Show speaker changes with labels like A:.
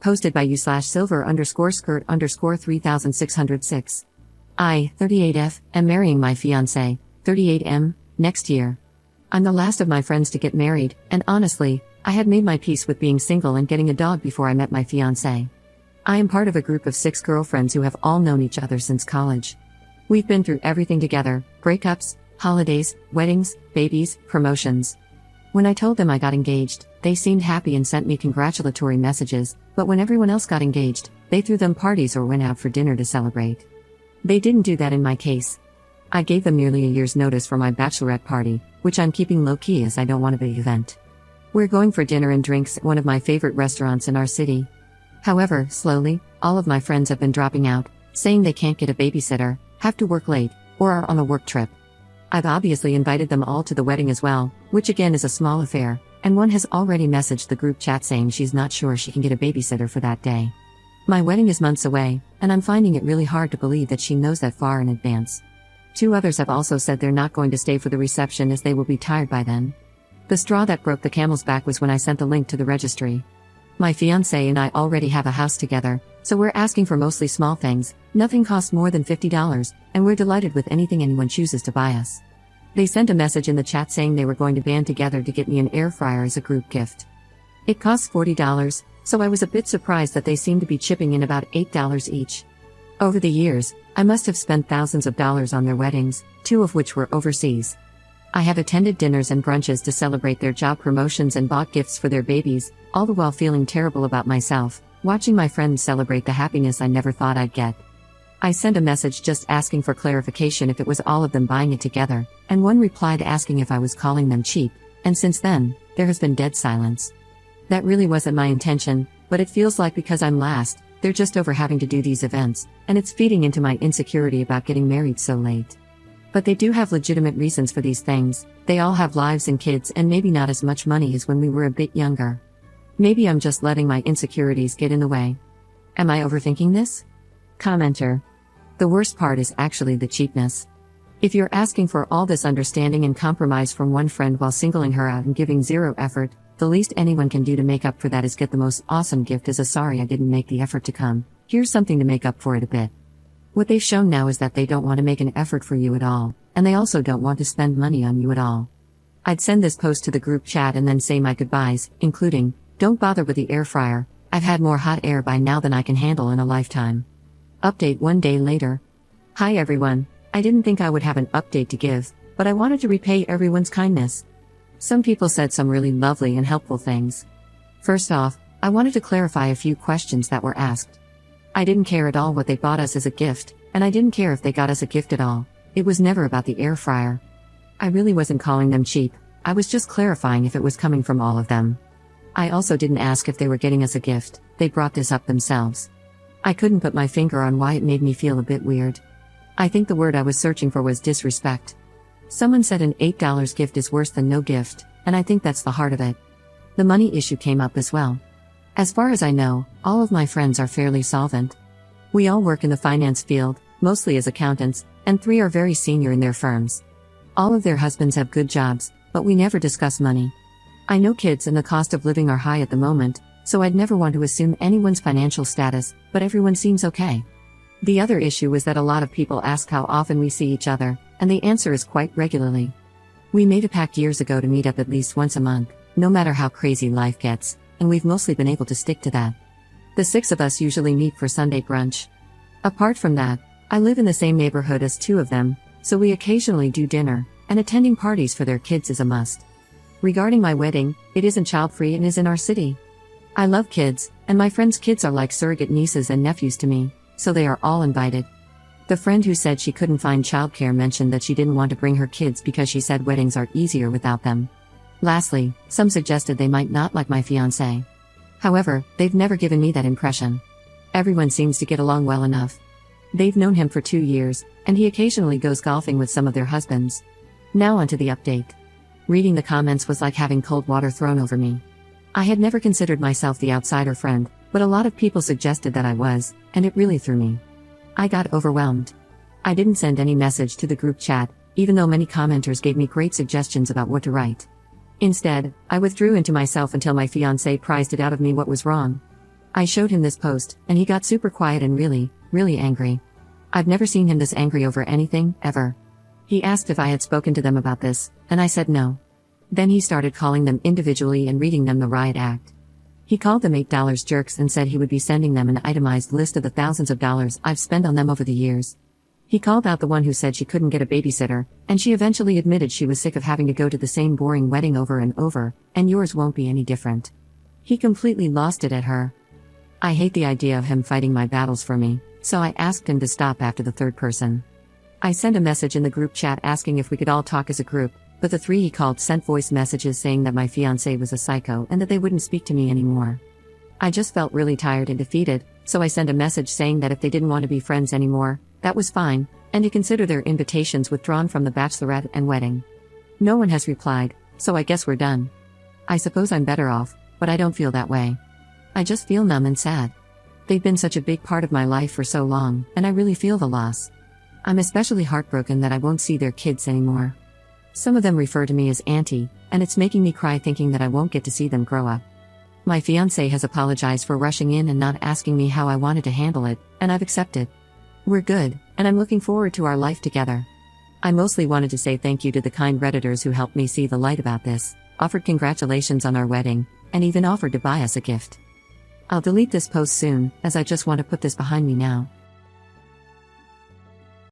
A: Posted by u/silver_skirt_3606. I, 38F, am marrying my fiancé, 38M, next year. I'm the last of my friends to get married, and honestly, I had made my peace with being single and getting a dog before I met my fiancé. I am part of a group of 6 girlfriends who have all known each other since college. We've been through everything together: breakups, holidays, weddings, babies, promotions. When I told them I got engaged, they seemed happy and sent me congratulatory messages, but when everyone else got engaged, they threw them parties or went out for dinner to celebrate. They didn't do that in my case. I gave them nearly a year's notice for my bachelorette party, which I'm keeping low-key as I don't want a big event. We're going for dinner and drinks at one of my favorite restaurants in our city. However, slowly, all of my friends have been dropping out, saying they can't get a babysitter, have to work late, or are on a work trip. I've obviously invited them all to the wedding as well, which again is a small affair, and one has already messaged the group chat saying she's not sure she can get a babysitter for that day. My wedding is months away, and I'm finding it really hard to believe that she knows that far in advance. 2 others have also said they're not going to stay for the reception as they will be tired by then. The straw that broke the camel's back was when I sent the link to the registry. My fiancé and I already have a house together, so we're asking for mostly small things. Nothing costs more than $50, and we're delighted with anything anyone chooses to buy us. They sent a message in the chat saying they were going to band together to get me an air fryer as a group gift. It costs $40, so I was a bit surprised that they seemed to be chipping in about $8 each. Over the years, I must have spent thousands of dollars on their weddings, 2 of which were overseas. I have attended dinners and brunches to celebrate their job promotions and bought gifts for their babies, all the while feeling terrible about myself, watching my friends celebrate the happiness I never thought I'd get. I sent a message just asking for clarification if it was all of them buying it together, and one replied asking if I was calling them cheap, and since then, there has been dead silence. That really wasn't my intention, but it feels like because I'm last, they're just over having to do these events, and it's feeding into my insecurity about getting married so late. But they do have legitimate reasons for these things. They all have lives and kids and maybe not as much money as when we were a bit younger. Maybe I'm just letting my insecurities get in the way. Am I overthinking this? Commenter. The worst part is actually the cheapness. If you're asking for all this understanding and compromise from one friend while singling her out and giving 0 effort, the least anyone can do to make up for that is get the most awesome gift as a sorry I didn't make the effort to come. Here's something to make up for it a bit. What they've shown now is that they don't want to make an effort for you at all, and they also don't want to spend money on you at all. I'd send this post to the group chat and then say my goodbyes, including, don't bother with the air fryer, I've had more hot air by now than I can handle in a lifetime. Update 1 day later. Hi everyone, I didn't think I would have an update to give, but I wanted to repay everyone's kindness. Some people said some really lovely and helpful things. First off, I wanted to clarify a few questions that were asked. I didn't care at all what they bought us as a gift, and I didn't care if they got us a gift at all. It was never about the air fryer. I really wasn't calling them cheap, I was just clarifying if it was coming from all of them. I also didn't ask if they were getting us a gift, they brought this up themselves. I couldn't put my finger on why it made me feel a bit weird. I think the word I was searching for was disrespect. Someone said an $8 gift is worse than no gift, and I think that's the heart of it. The money issue came up as well. As far as I know, all of my friends are fairly solvent. We all work in the finance field, mostly as accountants, and 3 are very senior in their firms. All of their husbands have good jobs, but we never discuss money. I know kids and the cost of living are high at the moment, so I'd never want to assume anyone's financial status, but everyone seems okay. The other issue is that a lot of people ask how often we see each other, and the answer is quite regularly. We made a pact years ago to meet up at least once a month, no matter how crazy life gets, and we've mostly been able to stick to that. The 6 of us usually meet for Sunday brunch. Apart from that, I live in the same neighborhood as 2 of them, so we occasionally do dinner, and attending parties for their kids is a must. Regarding my wedding, it isn't child-free and is in our city. I love kids, and my friends' kids are like surrogate nieces and nephews to me, so they are all invited. The friend who said she couldn't find childcare mentioned that she didn't want to bring her kids because she said weddings are easier without them. Lastly, some suggested they might not like my fiancé. However, they've never given me that impression. Everyone seems to get along well enough. They've known him for 2 years, and he occasionally goes golfing with some of their husbands. Now onto the update. Reading the comments was like having cold water thrown over me. I had never considered myself the outsider friend, but a lot of people suggested that I was, and it really threw me. I got overwhelmed. I didn't send any message to the group chat, even though many commenters gave me great suggestions about what to write. Instead, I withdrew into myself until my fiancé prized it out of me what was wrong. I showed him this post, and he got super quiet and really, really angry. I've never seen him this angry over anything, ever. He asked if I had spoken to them about this, and I said no. Then he started calling them individually and reading them the riot act. He called them $8 jerks and said he would be sending them an itemized list of the thousands of dollars I've spent on them over the years. He called out the one who said she couldn't get a babysitter, and she eventually admitted she was sick of having to go to the same boring wedding over and over, and yours won't be any different. He completely lost it at her. I hate the idea of him fighting my battles for me, so I asked him to stop after the third person. I sent a message in the group chat asking if we could all talk as a group, but the three he called sent voice messages saying that my fiancé was a psycho and that they wouldn't speak to me anymore. I just felt really tired and defeated, so I sent a message saying that if they didn't want to be friends anymore, that was fine, and to consider their invitations withdrawn from the bachelorette and wedding. No one has replied, so I guess we're done. I suppose I'm better off, but I don't feel that way. I just feel numb and sad. They've been such a big part of my life for so long, and I really feel the loss. I'm especially heartbroken that I won't see their kids anymore. Some of them refer to me as Auntie, and it's making me cry thinking that I won't get to see them grow up. My fiancé has apologized for rushing in and not asking me how I wanted to handle it, and I've accepted. We're good, and I'm looking forward to our life together. I mostly wanted to say thank you to the kind Redditors who helped me see the light about this, offered congratulations on our wedding, and even offered to buy us a gift. I'll delete this post soon, as I just want to put this behind me now.